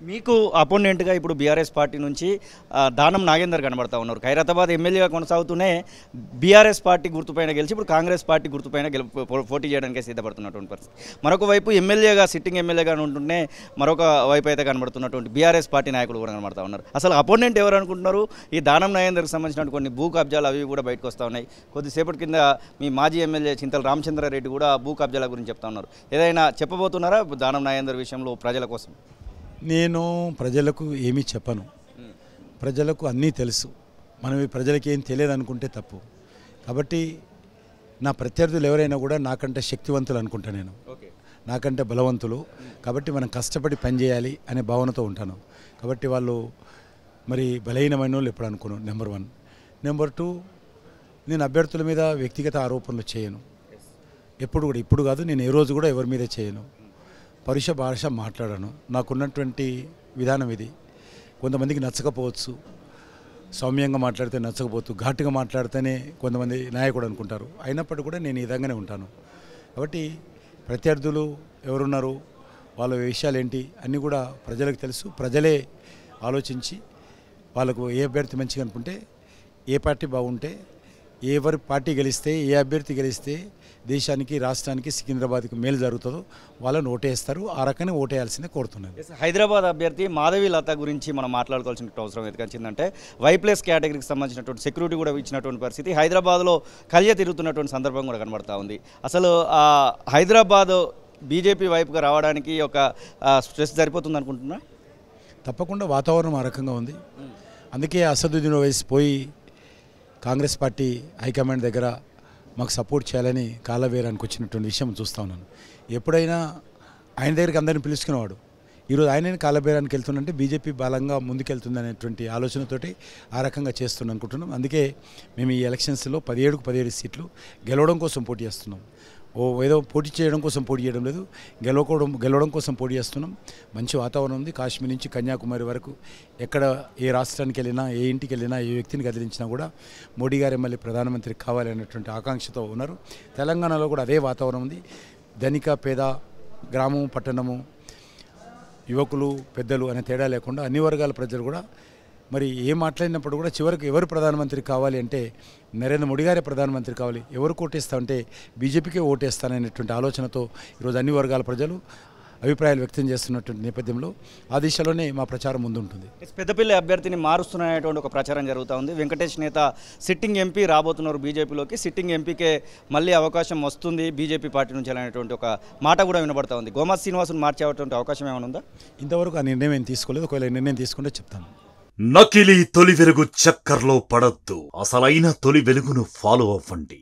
మీకు అపోనెంట్గా ఇప్పుడు BRS party నుంచి దానం నాగేందర్ కనబడతా ఉన్నారు. ఖైరతాబాద్ ఎమ్మెల్యేగా కొనసాగుతూనే బీఆర్ఎస్ పార్టీ గుర్తుపైన గెలిచి ఇప్పుడు కాంగ్రెస్ పార్టీ గుర్తుపైన పోటీ చేయడానికి సిద్ధపడుతున్నటువంటి పరిస్థితి. మరొక వైపు ఎమ్మెల్యేగా సిట్టింగ్ ఎమ్మెల్యేగా ఉంటుంటే మరొక వైపు అయితే కనబడుతున్నటువంటి బీఆర్ఎస్ పార్టీ నాయకులు కూడా కనబడతా ఉన్నారు. అసలు అపోనెంట్ ఎవరు అనుకుంటున్నారు? ఈ దానం నాగేందర్కి సంబంధించిన కొన్ని భూ కబ్జాలు అవి కూడా బయటకు వస్తూ ఉన్నాయి. కొద్దిసేపటి కింద మీ మాజీ ఎమ్మెల్యే చింతల రామచంద్రారెడ్డి కూడా భూ కబ్జాల గురించి చెప్తా ఉన్నారు. ఏదైనా చెప్పబోతున్నారా దానం నాగేందర్ విషయంలో ప్రజల కోసం? నేను ప్రజలకు ఏమీ చెప్పను. ప్రజలకు అన్నీ తెలుసు. మనం ఈ ప్రజలకి ఏం తెలియదు అనుకుంటే తప్పు. కాబట్టి నా ప్రత్యర్థులు ఎవరైనా కూడా నాకంటే శక్తివంతులు అనుకుంటా, నేను నాకంటే బలవంతులు. కాబట్టి మనం కష్టపడి పనిచేయాలి అనే భావనతో ఉంటాను. కాబట్టి వాళ్ళు మరి బలహీనమైన వాళ్ళు ఎప్పుడు అనుకోను. నెంబర్ 1. నెంబర్ 2, నేను అభ్యర్థుల మీద వ్యక్తిగత ఆరోపణలు చేయను. ఎప్పుడు కూడా, ఇప్పుడు కాదు, నేను ఏ రోజు కూడా ఎవరి మీద చేయను. పరుష భాష మాట్లాడను. నాకున్నటువంటి విధానం ఇది. కొంతమందికి నచ్చకపోవచ్చు, సౌమ్యంగా మాట్లాడితే నచ్చకపోవచ్చు, ఘాటుగా మాట్లాడితేనే కొంతమంది నాయకుడు అనుకుంటారు. అయినప్పటికీ కూడా నేను ఈ విధంగానే ఉంటాను. కాబట్టి ప్రత్యర్థులు ఎవరున్నారు, వాళ్ళ విషయాలు ఏంటి అన్నీ కూడా ప్రజలకు తెలుసు. ప్రజలే ఆలోచించి వాళ్ళకు ఏ అభ్యర్థి మంచిగా అనుకుంటే, ఏ పార్టీ బాగుంటే, ఎవరి పార్టీ గెలిస్తే, ఏ అభ్యర్థి గెలిస్తే దేశానికి, రాష్ట్రానికి, సికింద్రాబాద్కి మేలు జరుగుతుందో వాళ్ళని ఓటేస్తారు. ఆ రకంగా ఓటేయాల్సిందే కోరుతున్నాను. హైదరాబాద్ అభ్యర్థి మాధవి లత గురించి మనం మాట్లాడుకోవాల్సిన అవసరం ఎందుకంటే వైప్లస్ కేటగిరీకి సంబంధించినటువంటి సెక్యూరిటీ కూడా ఇచ్చినటువంటి పరిస్థితి హైదరాబాద్లో కలియ తిరుగుతున్నటువంటి సందర్భం కూడా కనబడతా ఉంది. అసలు హైదరాబాద్ బీజేపీ వైపుగా రావడానికి ఒక స్ట్రెస్ సరిపోతుంది అనుకుంటున్నా? తప్పకుండా వాతావరణం ఆ రకంగా ఉంది. అందుకే అసదుద్దీన్ ఓవైసీ పోయి కాంగ్రెస్ పార్టీ హైకమాండ్ దగ్గర మాకు సపోర్ట్ చేయాలని కాలవేరానికి వచ్చినటువంటి విషయం చూస్తూ ఉన్నాను. ఎప్పుడైనా ఆయన దగ్గరికి అందరిని పిలుచుకునేవాడు. ఈరోజు ఆయనని కాలబేరానికి వెళ్తుందంటే బీజేపీ బలంగా ముందుకెళ్తుంది అనేటువంటి ఆలోచనతోటి ఆ రకంగా చేస్తున్నాం అనుకుంటున్నాం. అందుకే మేము ఈ ఎలక్షన్స్లో 17 సీట్లు గెలవడం కోసం పోటీ చేస్తున్నాం. ఏదో పోటీ చేయడం కోసం పోటీ చేయడం లేదు, గెలవడం కోసం పోటీ చేస్తున్నాం. మంచి వాతావరణం ఉంది. కాశ్మీర్ నుంచి కన్యాకుమారి వరకు ఎక్కడ ఏ రాష్ట్రానికి వెళ్ళినా, ఏ ఇంటికి వెళ్ళినా, ఏ వ్యక్తిని కదిలించినా కూడా మోడీ గారే మళ్ళీ ప్రధానమంత్రి కావాలి అనేటువంటి ఆకాంక్షతో ఉన్నారు. తెలంగాణలో కూడా అదే వాతావరణం ఉంది. ధనిక, పేద, గ్రామం, పట్టణము, యువకులు, పెద్దలు అనే తేడా లేకుండా అన్ని వర్గాల ప్రజలు కూడా మరి ఏం మాట్లాడినప్పుడు కూడా చివరికి ఎవరు ప్రధానమంత్రి కావాలి అంటే నరేంద్ర మోడీ గారే ప్రధానమంత్రి కావాలి. ఎవరు ఓటేస్తామంటే బీజేపీకే ఓటేస్తాననేటువంటి ఆలోచనతో ఈరోజు అన్ని వర్గాల ప్రజలు అభిప్రాయాలు వ్యక్తం చేస్తున్నటువంటి నేపథ్యంలో ఆ దిశలోనే మా ప్రచారం ముందుంటుంది. పెద్దపల్లి అభ్యర్థిని మారుస్తున్నటువంటి ఒక ప్రచారం జరుగుతూ ఉంది. వెంకటేష్ నేత సిట్టింగ్ ఎంపీ రాబోతున్నారు బీజేపీలోకి. సిట్టింగ్ ఎంపీకే మళ్ళీ అవకాశం వస్తుంది బీజేపీ పార్టీ నుంచి అనేటువంటి ఒక మాట కూడా వినబడతా ఉంది. గోమా శ్రీనివాసును మార్చేటువంటి అవకాశం ఏమైనా ఉందా? ఇంతవరకు ఆ నిర్ణయం ఏం తీసుకోలేదు. ఒకవేళ నిర్ణయం తీసుకుంటే చెప్తాను. నకిలీ తొలి వెలుగు చక్కర్లో పడద్దు. అసలైన తొలి వెలుగును ఫాలో అవ్వండి.